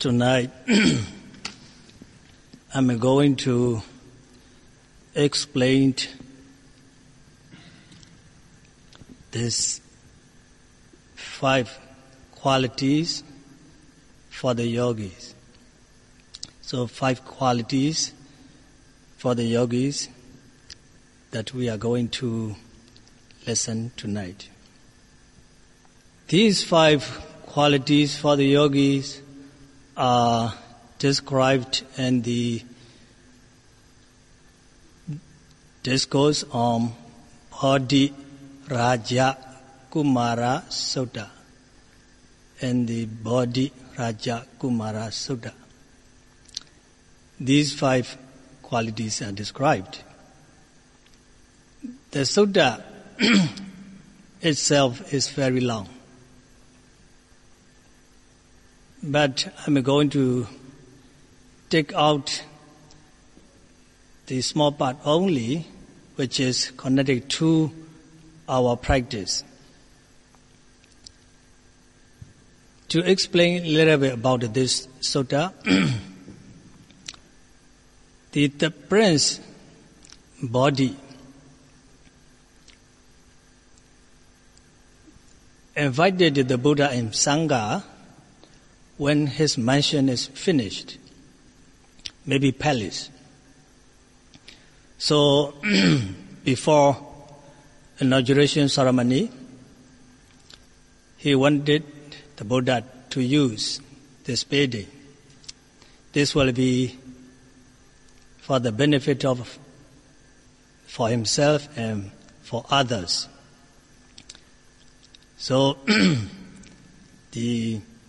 Tonight, I'm going to explain these 5 qualities for the yogis. So 5 qualities for the yogis that we are going to listen tonight. These 5 qualities for the yogis are described in the discourse on Bodhi Raja Kumara Sutta. In the Bodhi Raja Kumara Sutta, these 5 qualities are described. The sutta itself is very long, but I'm going to take out the small part only, which is connected to our practice. To explain a little bit about this sutta, the prince Bodhi invited the Buddha and Sangha when his mansion is finished, maybe palace. So before inauguration ceremony, he wanted the Buddha to use this building. This will be for the benefit for himself and for others. So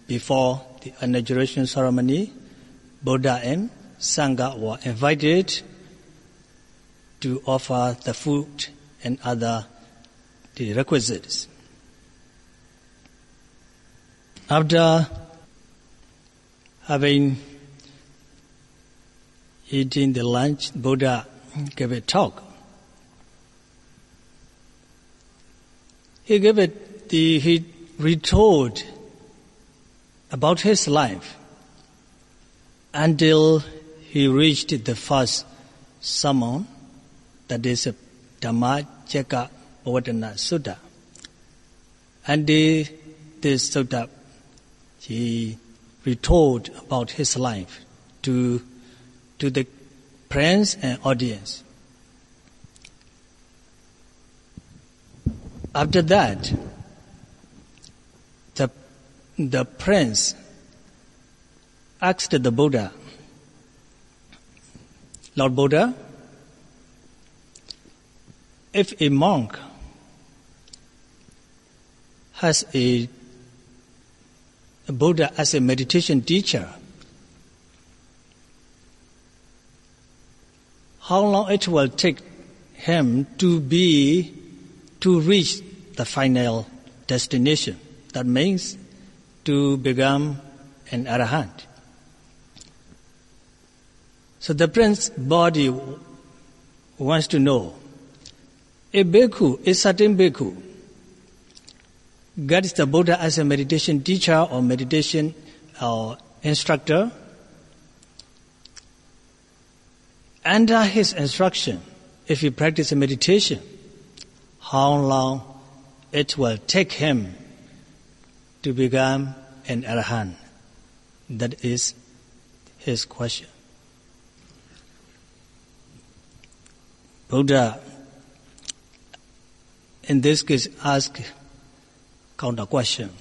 before the inauguration ceremony, Buddha and Sangha were invited to offer the food and other the requisites. After having eaten the lunch, Buddha gave a talk. He retold about his life until he reached the first sermon, that is Dhamma Cekka Pavattana Sutta. And this sutta, he retold about his life to the prince and audience. After that, the prince asked the Buddha, Lord Buddha, if a monk has a Buddha as a meditation teacher, how long it will take him to reach the final destination? That means to become an arahant. So the prince Bodhi wants to know, a certain bhikkhu, gets the Buddha as a meditation teacher or meditation instructor. Under his instruction, if he practices meditation, how long it will take him to become an arahant? That is his question. Buddha, in this case, asked counter question.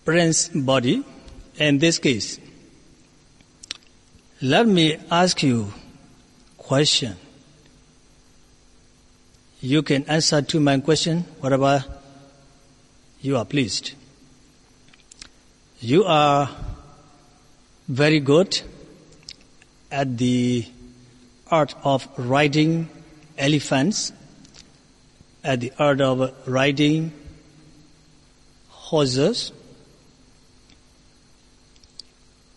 Prince Bodhi, in this case, let me ask you question. You can answer to my question whatever you are pleased. You are very good at the art of riding elephants, at the art of riding horses.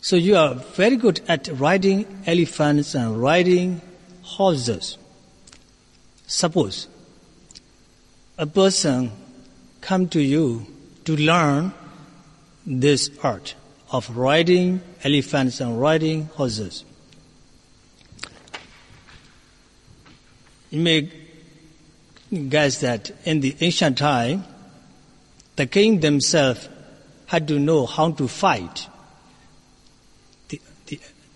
So you are very good at riding elephants and riding horses. Suppose a person come to you to learn this art of riding elephants and riding horses, you may guess that in the ancient time, the king themselves had to know how to fight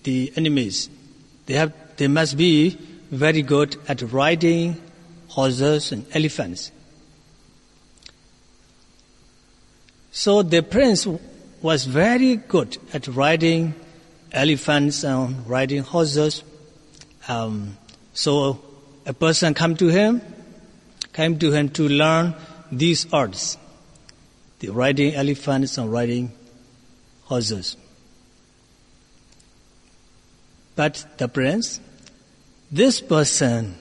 the enemies. They must be very good at riding horses and elephants. So the prince was very good at riding elephants and riding horses. So a person came to him to learn these arts, the riding elephants and riding horses. But the prince, this person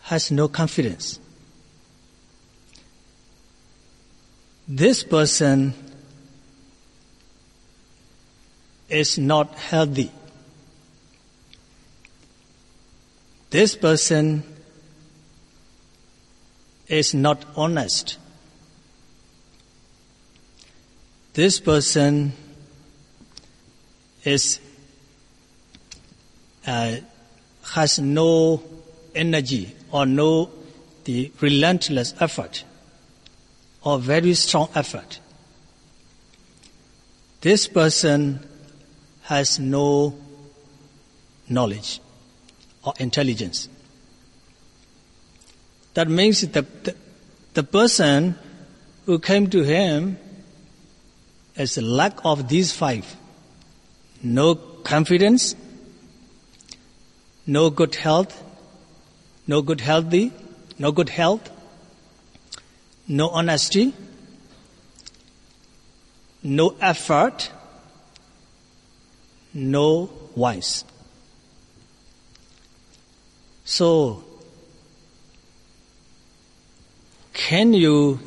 has no confidence. This person is not healthy. This person is not honest. This person has no energy or no the relentless effort or very strong effort. This person has no knowledge or intelligence. That means the person who came to him has a lack of these five. No confidence, no good health, no good health, no honesty, no effort, no wise. So, can you,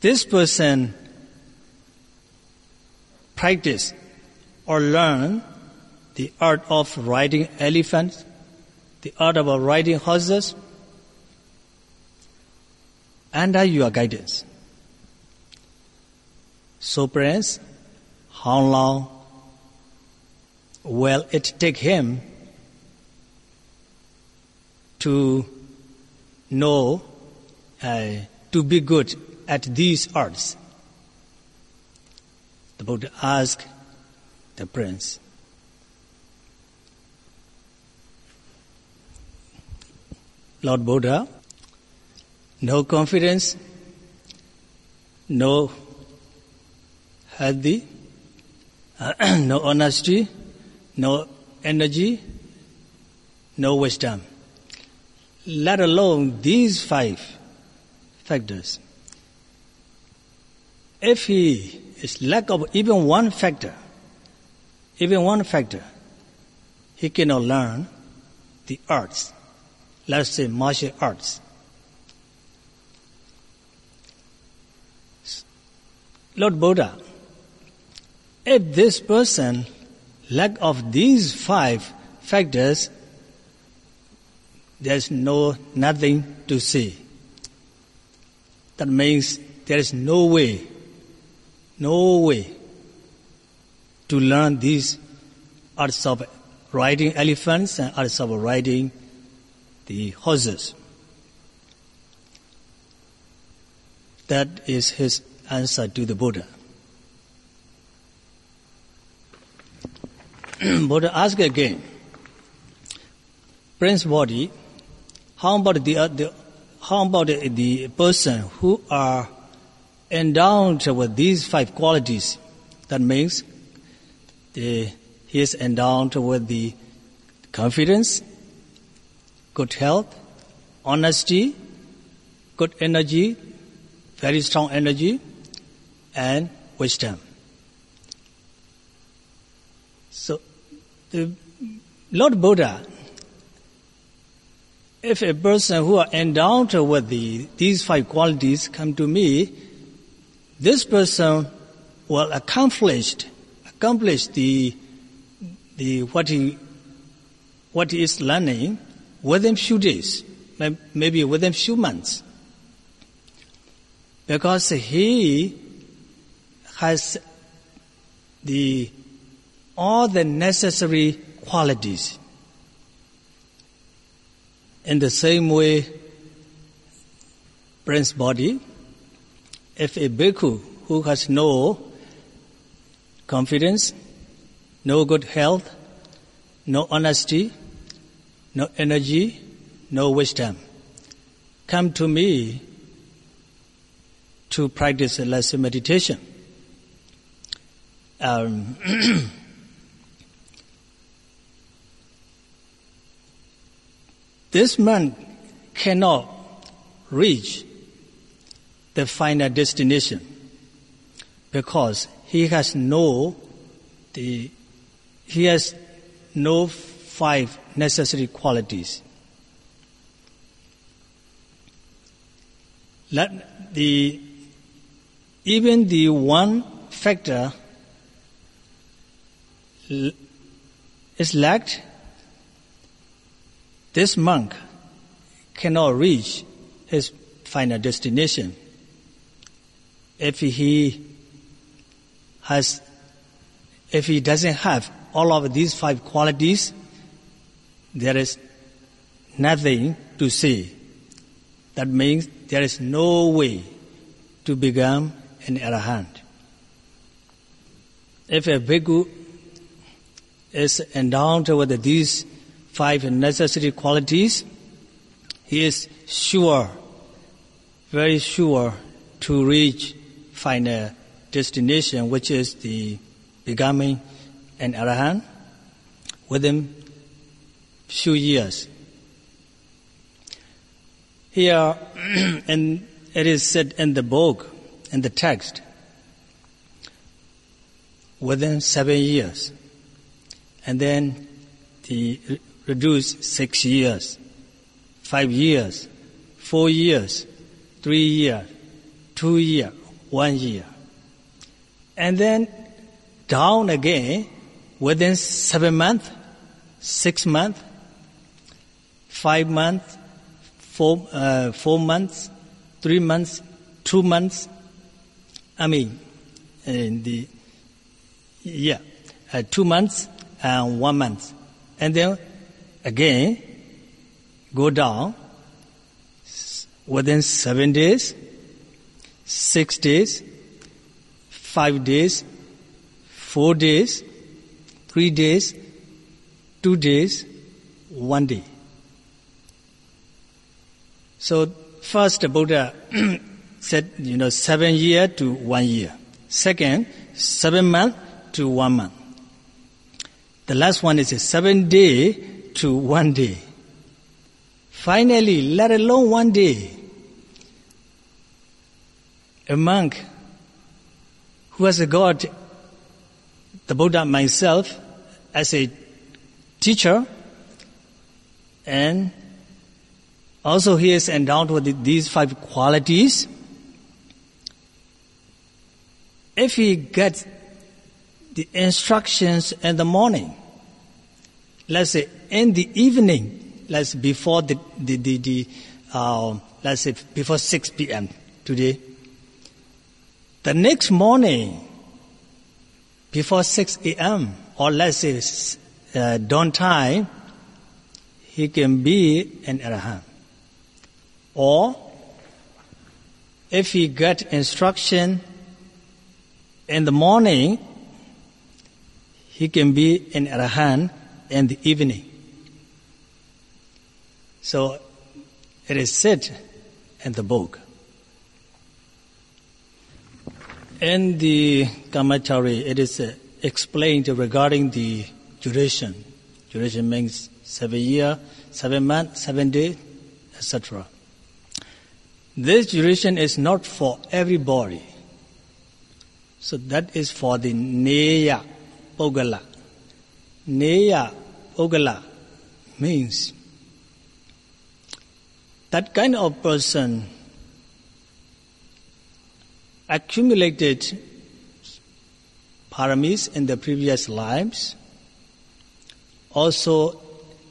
this person practice or learn the art of riding elephants, the art of riding horses, under your guidance? So, Prince, how long will it take him to know, to be good at these arts? The Buddha asked the prince. Lord Buddha, no confidence, no healthy, no honesty, no energy, no wisdom. Let alone these five factors. If he is lack of even one factor, he cannot learn the arts. Let's say martial arts. Lord Buddha, if this person lack of these five factors, there's nothing to say. That means there is no way to learn these arts of riding elephants and arts of riding the horses. That is his answer to the Buddha. Buddha asked again, Prince Bodhi, how about the person who are endowed with these five qualities? That means he is endowed with the confidence, good health, honesty, good energy, very strong energy, and wisdom. So, the Lord Buddha, if a person who are endowed with these five qualities come to me, this person will accomplish the what he is learning within few days. maybe within few months. Because he has all the necessary qualities. In the same way, Prince Body, if a bhikkhu who has no confidence, no good health, no honesty, no energy, no wisdom, come to me to practice a lesson meditation. This man cannot reach the final destination because he has no 5 necessary qualities. Even the one factor is lacked. This monk cannot reach his final destination if he doesn't have all of these 5 qualities. There is nothing to say. That means there is no way to become an arahant. If a bhikkhu is endowed with these 5 necessary qualities, he is sure, very sure, to reach final destination, which is the becoming an arahant within few years. Here, and it is said in the book, in the text, within 7 years, and then the reduced 6 years, 5 years, 4 years, 3 years, 2 years, 1 year. And then down again within 7 months, 6 months, 5 months, 4 months, 3 months, 2 months. 2 months and 1 month. And then again go down within 7 days, 6 days, 5 days, 4 days, 3 days, 2 days, 1 day. So first the Buddha said, 7 years to 1 year. Second, 7 months to 1 month. The last one is 7 days to 1 day. Finally, let alone 1 day, a monk who has got the Buddha myself as a teacher, and also he is endowed with these 5 qualities. If he gets the instructions in the morning, let's say in the evening, let's before let's say before 6 p.m. today, the next morning before 6 a.m. or let's say dawn time, he can be an arahant. Or if he get instruction in the morning, he can be an arahant in the evening. So it is said in the book. In the commentary, it is explained regarding the duration. Duration means 7 years, 7 months, 7 days, etc. This duration is not for everybody. So that is for the Neya Pogala. Neya Pogala means that kind of person accumulated paramis in the previous lives. Also,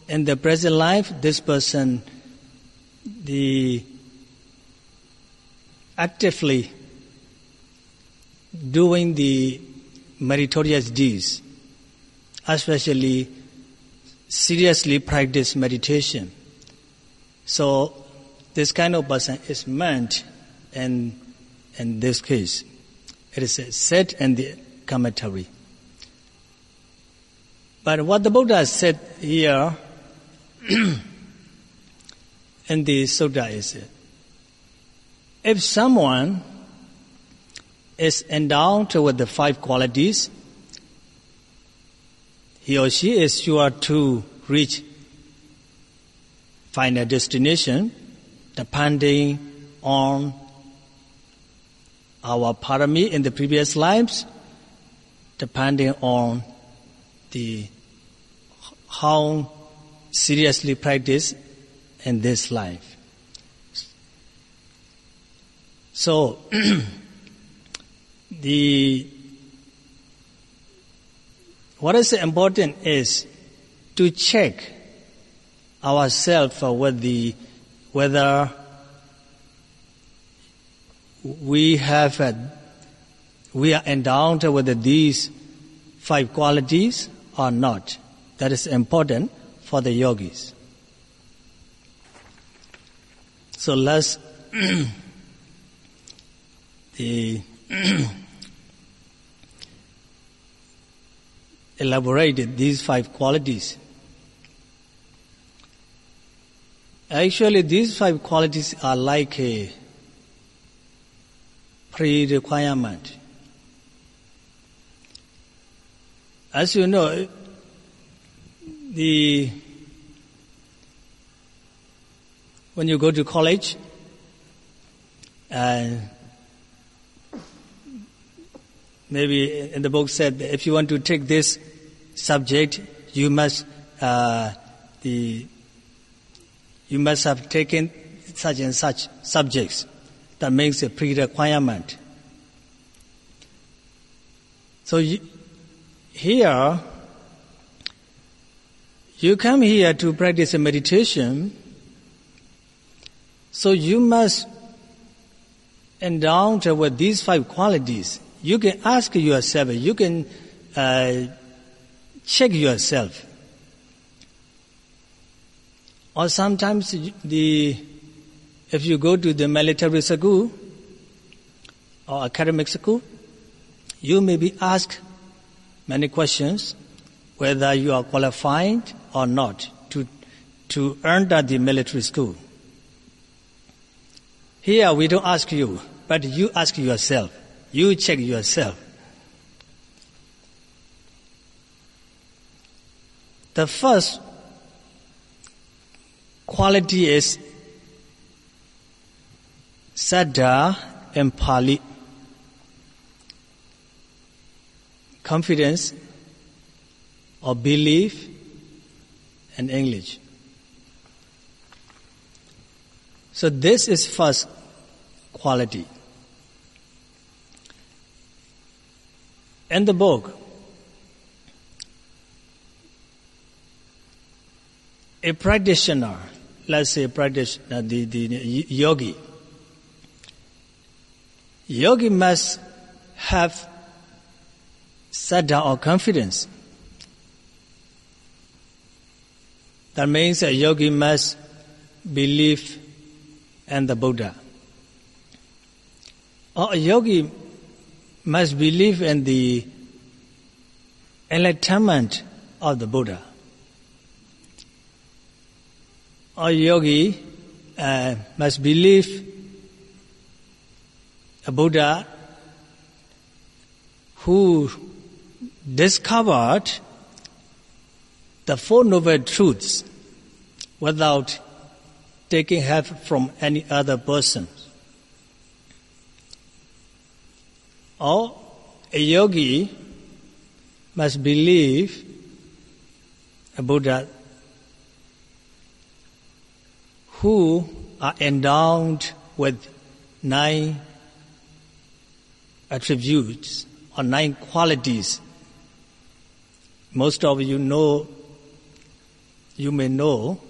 in the present life, this person the actively doing the meritorious deeds, especially seriously practice meditation. So this kind of person is meant in this case. It is said in the commentary. But what the Buddha said here in the sutta is, if someone is endowed with the 5 qualities, he or she is sure to reach final destination depending on our parami in the previous lives, depending on how seriously practice in this life. So what is important is to check ourselves whether we are endowed with these 5 qualities or not. That is important for the yogis. So let's elaborate these 5 qualities. Actually, these 5 qualities are like a pre-requirement. As you know, when you go to college, maybe in the book said that if you want to take this subject, you must have taken such and such subjects. That makes a pre-requirement. So here, you come here to practice a meditation, so you must endow with these 5 qualities. You can ask yourself, you can check yourself. Or sometimes if you go to the military school or academic school, you may be asked many questions whether you are qualified or not to enter the military school. Here we don't ask you, but you ask yourself. You check yourself. The first quality is Saddha in Pali. Confidence or belief in English. So this is first quality. In the book, a practitioner, let's say the yogi. Yogi must have saddha or confidence. That means a yogi must believe in the Buddha. Or a yogi must believe in the enlightenment of the Buddha. Or a yogi must believe a Buddha who discovered the 4 Noble Truths without taking help from any other person. Or a yogi must believe a Buddha who are endowed with 9 attributes or 9 qualities. Most of you may know,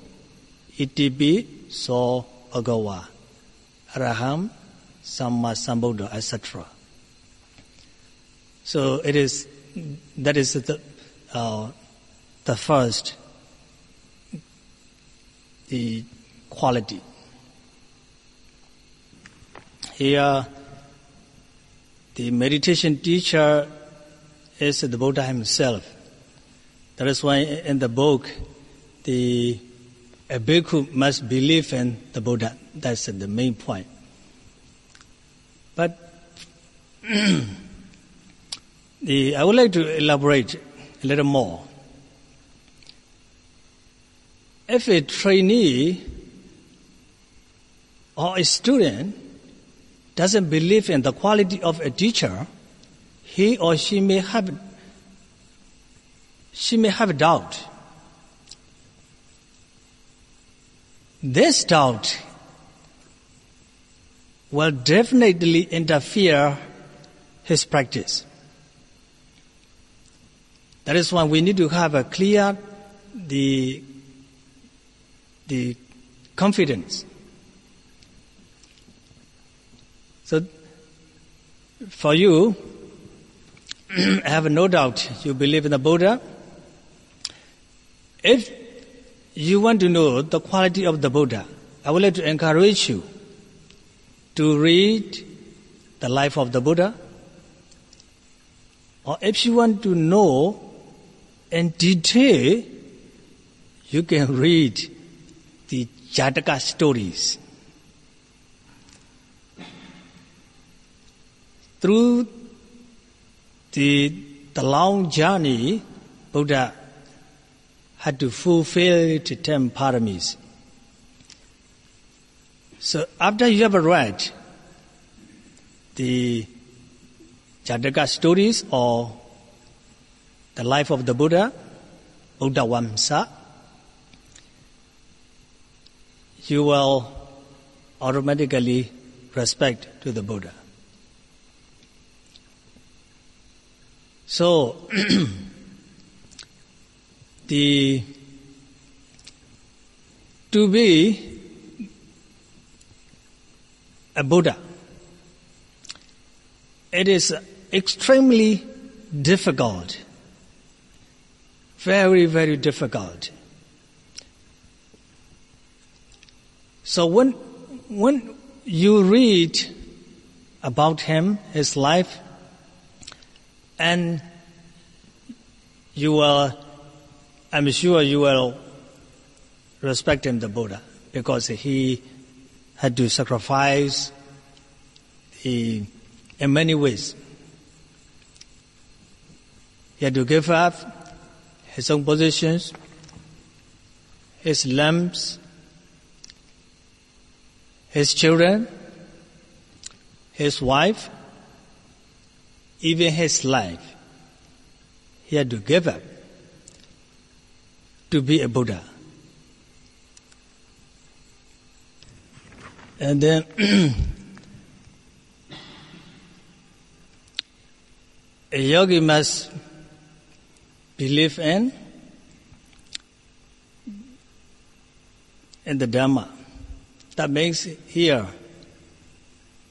iti pi so Bhagawa, Araham, Samma Sambuddha, etc. So that is the first the quality. Here, the meditation teacher is the Buddha himself. That is why in the book, a bhikkhu must believe in the Buddha. That's the main point. But I would like to elaborate a little more. If a trainee or a student doesn't believe in the quality of a teacher, he or she may have doubt. This doubt will definitely interfere his practice. That is why we need to have a clear the confidence. So for you, I have no doubt you believe in the Buddha. If you want to know the quality of the Buddha, I would like to encourage you to read the life of the Buddha. Or if you want to know in detail, you can read the Jataka stories. Through the long journey, Buddha had to fulfill the 10 paramis. So after you have read the Jataka stories or the life of the Buddha, Buddha Vamsa, you will automatically respect to the Buddha. So, to be a Buddha, it is extremely difficult, very, very difficult. So when you read about him, his life, and I'm sure you will respect him, the Buddha, because he had to sacrifice in many ways. He had to give up his own positions, his lands, his children, his wife, even his life. He had to give up to be a Buddha. And then a yogi must believe in the Dhamma. That makes here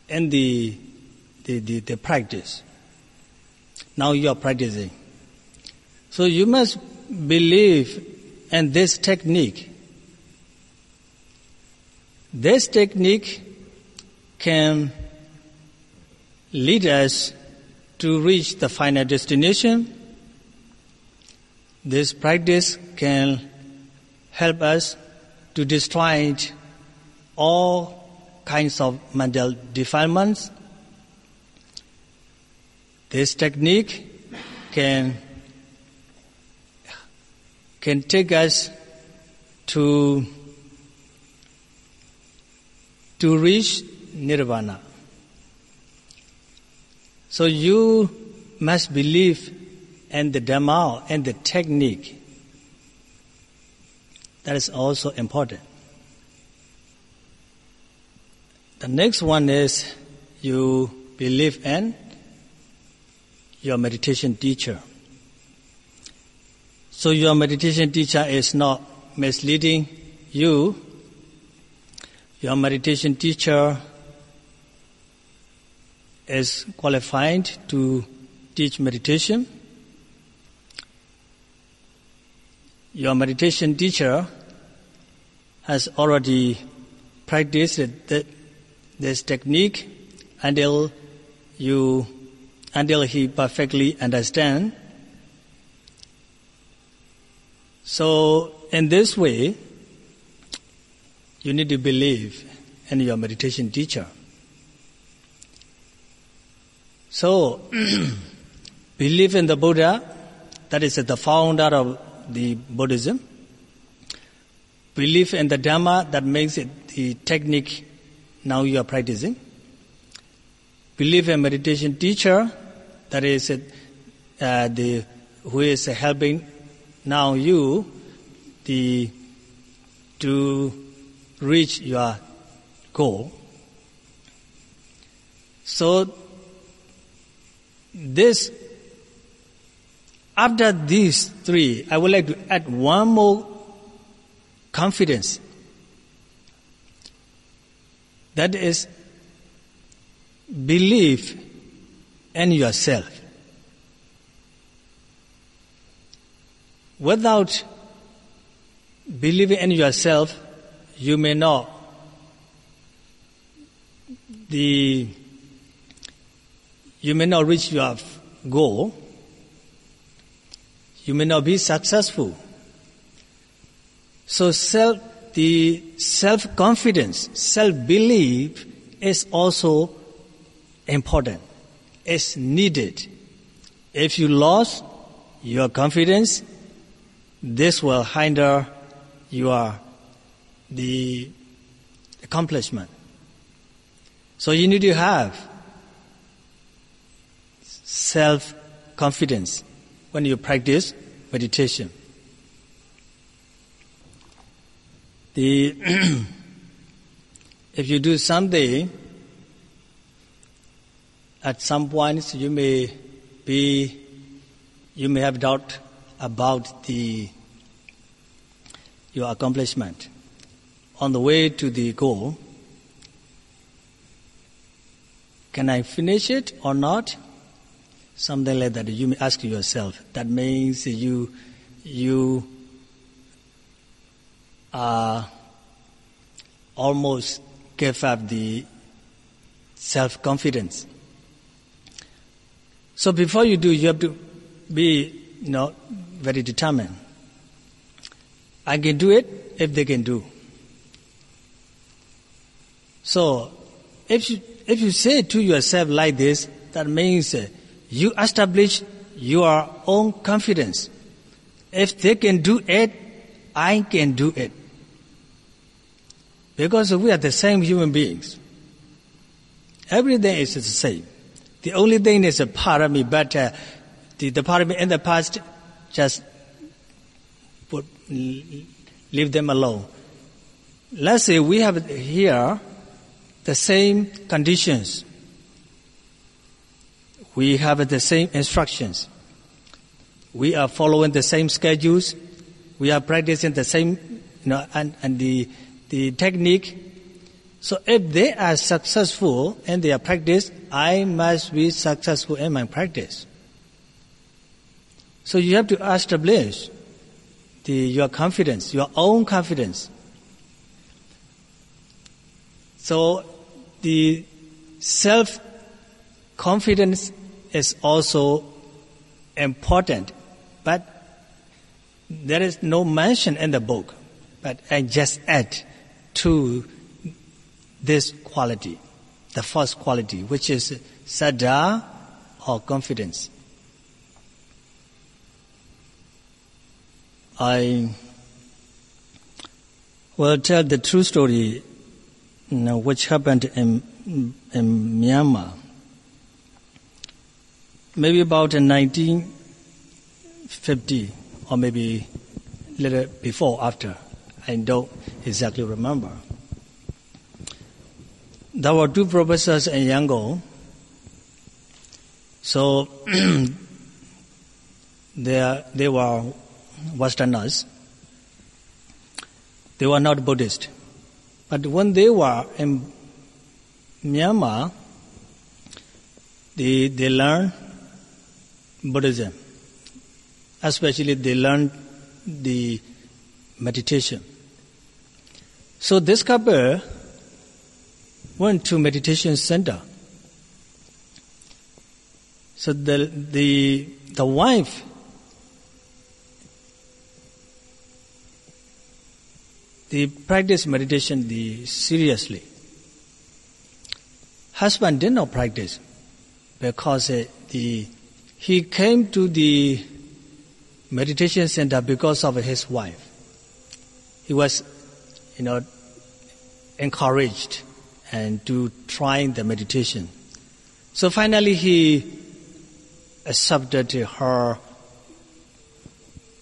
in the practice. Now you are practicing. So you must believe in this technique. This technique can lead us to reach the final destination. This practice can help us to destroy all kinds of mental defilements. This technique can take us to reach nirvana. So you must believe in the Dhamma and the technique. That is also important. The next one is you believe in your meditation teacher. So your meditation teacher is not misleading you, your meditation teacher is qualified to teach meditation. Your meditation teacher has already practiced this technique until he perfectly understands. So in this way, you need to believe in your meditation teacher. So, believe in the Buddha, that is the founder of the Buddhism. Believe in the Dhamma, that makes it the technique now you are practicing. Believe in meditation teacher, that is who is helping now you to reach your goal. So after these three, I would like to add one more confidence. That is, believe in yourself. Without believing in yourself, you may not reach your goal. You may not be successful. So the self-confidence, self-belief is also important. It's needed. If you lost your confidence, this will hinder the accomplishment. So you need to have self-confidence when you practice meditation. If you do something, at some points you may have doubt about your accomplishment. On the way to the goal, can I finish it or not? Something like that. You may ask yourself. That means you almost give up the self-confidence. So before you do, you have to be, very determined. I can do it if they can do. So if you say to yourself like this, that means you establish your own confidence. If they can do it, I can do it. Because we are the same human beings. Everything is the same. The only thing is a parami, but the parami in the past, just leave them alone. Let's say we have here the same conditions. We have the same instructions. We are following the same schedules. We are practicing the same, and the technique. So if they are successful in their practice, I must be successful in my practice. So you have to establish your confidence, your own confidence. So the self-confidence is also important, but there is no mention in the book. But I just add to this quality, the first quality, which is Saddha or confidence. I will tell the true story, which happened in Myanmar. Maybe about in 1950, or maybe a little before, after. I don't exactly remember. There were two professors in Yangon. So they were Westerners. They were not Buddhist. But when they were in Myanmar, they learned Buddhism. Especially they learned the meditation. So this couple went to meditation center. So the wife they practice meditation seriously. Husband did not practice because he came to the meditation center because of his wife. He was, encouraged and to trying the meditation. So finally he accepted her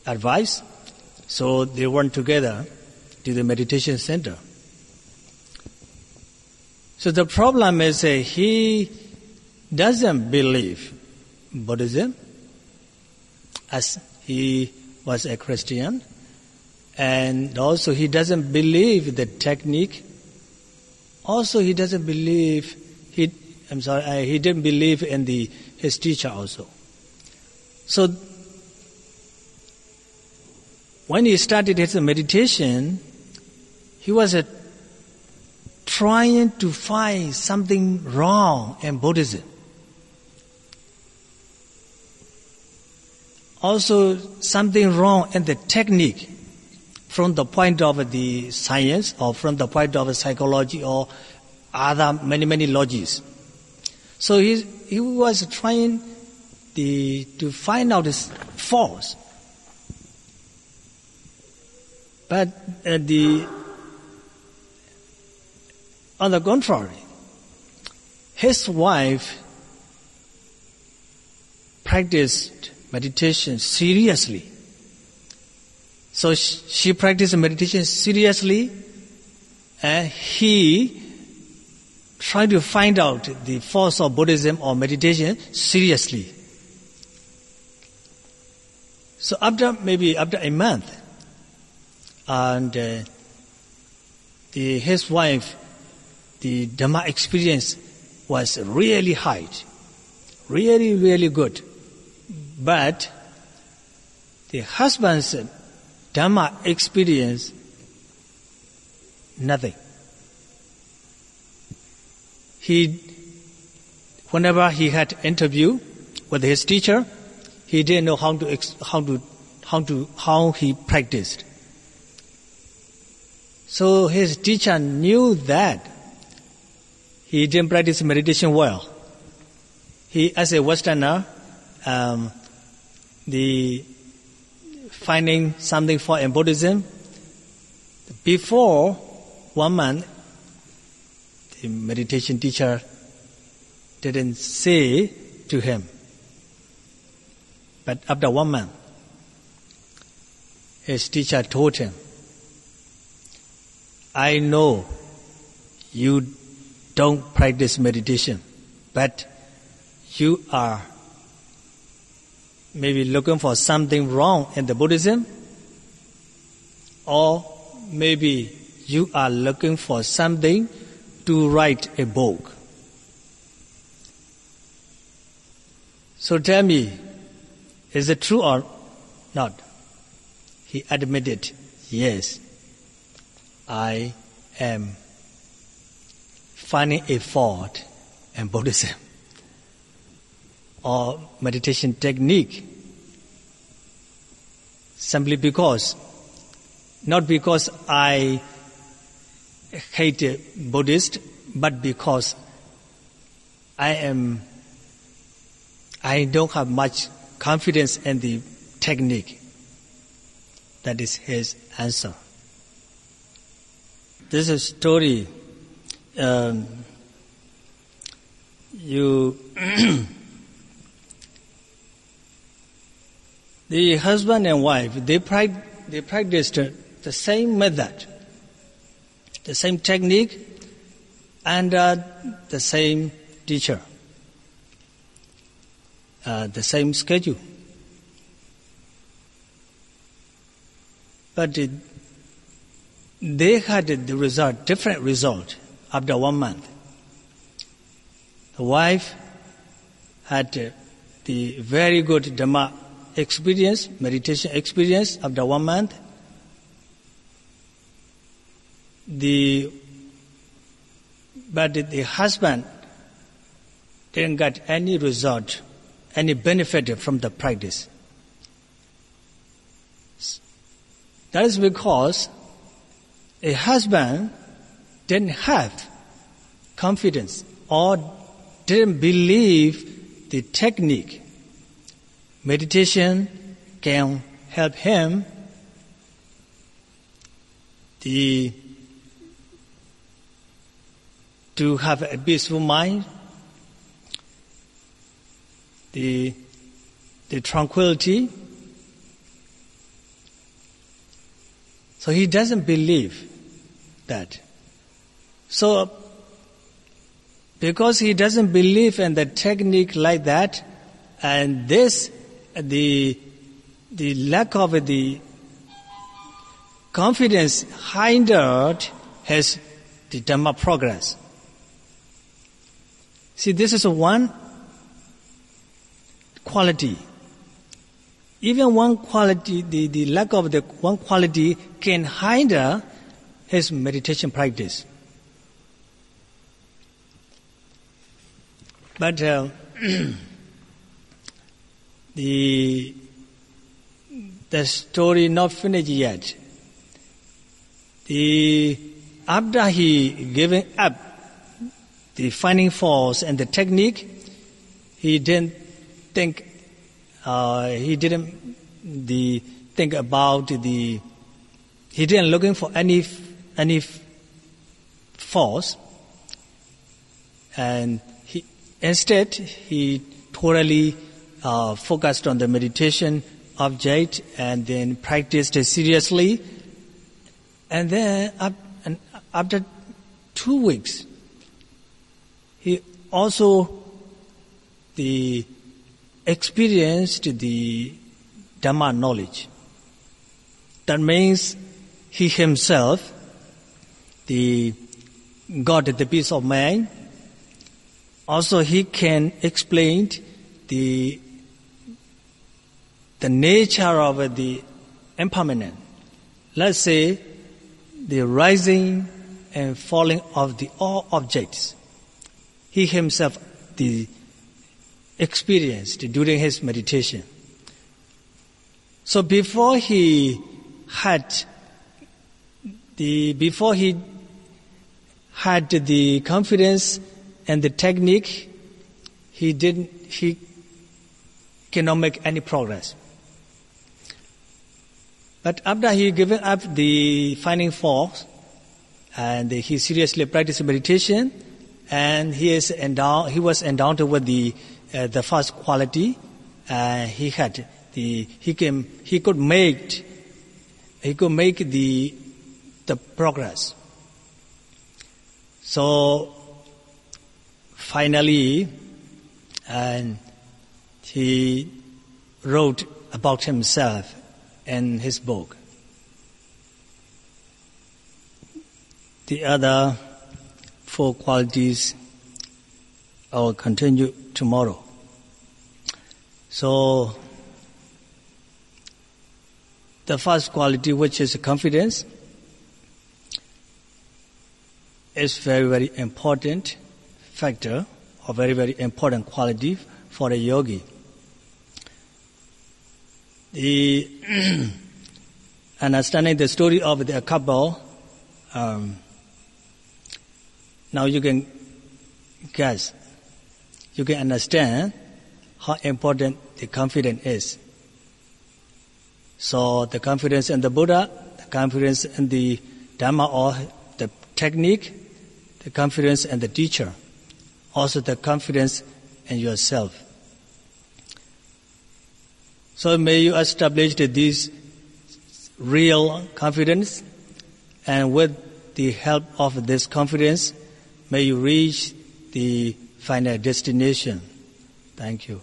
advice. So they went together to the meditation center. So the problem is he doesn't believe Buddhism, as he was a Christian, and also he doesn't believe the technique. Also he doesn't believe he didn't believe in his teacher also. So when he started his meditation, he was trying to find something wrong in Buddhism. Also something wrong in the technique from the point of the science or from the point of psychology or other many logics. So he was trying to find out his faults. But on the contrary, his wife practiced meditation seriously. So she practiced meditation seriously, and he tried to find out the force of Buddhism or meditation seriously. So after a month, and his wife, the Dhamma experience was really high, really good. But the husband's Dhamma experience, nothing. Whenever he had interview with his teacher, he didn't know how he practiced. So his teacher knew that he didn't practice meditation well. He, as a Westerner, finding something for in Buddhism, before 1 month, the meditation teacher didn't say to him. But after 1 month, his teacher told him, I know you don't practice meditation, but you are maybe looking for something wrong in the Buddhism, or maybe you are looking for something to write a book. So tell me, is it true or not? He admitted, yes, I am finding a fault in Buddhism or meditation technique, simply because, not because I hate Buddhist, but because I don't have much confidence in the technique. That is his answer. This is a story. The husband and wife, they practiced the same method, the same technique, and the same teacher, the same schedule. But they had the result, different result after 1 month. The wife had the very good Dhamma experience, meditation experience after 1 month. But the husband didn't get any result, any benefit from the practice. That is because a husband didn't have confidence or didn't believe the technique. Meditation can help him to have a peaceful mind, the tranquility. So he doesn't believe that. So because he doesn't believe in the technique like that, and this, the lack of the confidence hindered his the Dhamma progress. See, this is one quality. Even one quality, the lack of the one quality can hinder his meditation practice. But the story not finished yet. After he giving up the finding force and the technique, he didn't think. He didn't looking for any force, and instead he totally focused on the meditation object and then practiced it seriously. And then after 2 weeks, he also experienced the Dhamma knowledge. That means he himself got the peace of mind. Also, he can explain the nature of the impermanent. Let's say the rising and falling of all objects. He himself experienced during his meditation. So before he had the confidence and the technique, he cannot make any progress. But after he given up the finding force, and he seriously practiced meditation, and he was endowed with the first quality. He could make the progress. So finally, and he wrote about himself in his book. The other 4 qualities I will continue tomorrow. So the first quality, which is confidence, is very, very important factor, or very, very important quality for a yogi. The understanding the story of the couple, now you can guess, you can understand how important the confidence is. So the confidence in the Buddha, the confidence in the Dhamma or the technique, the confidence in the teacher, also the confidence in yourself. So may you establish this real confidence, and with the help of this confidence, may you reach the final destination. Thank you.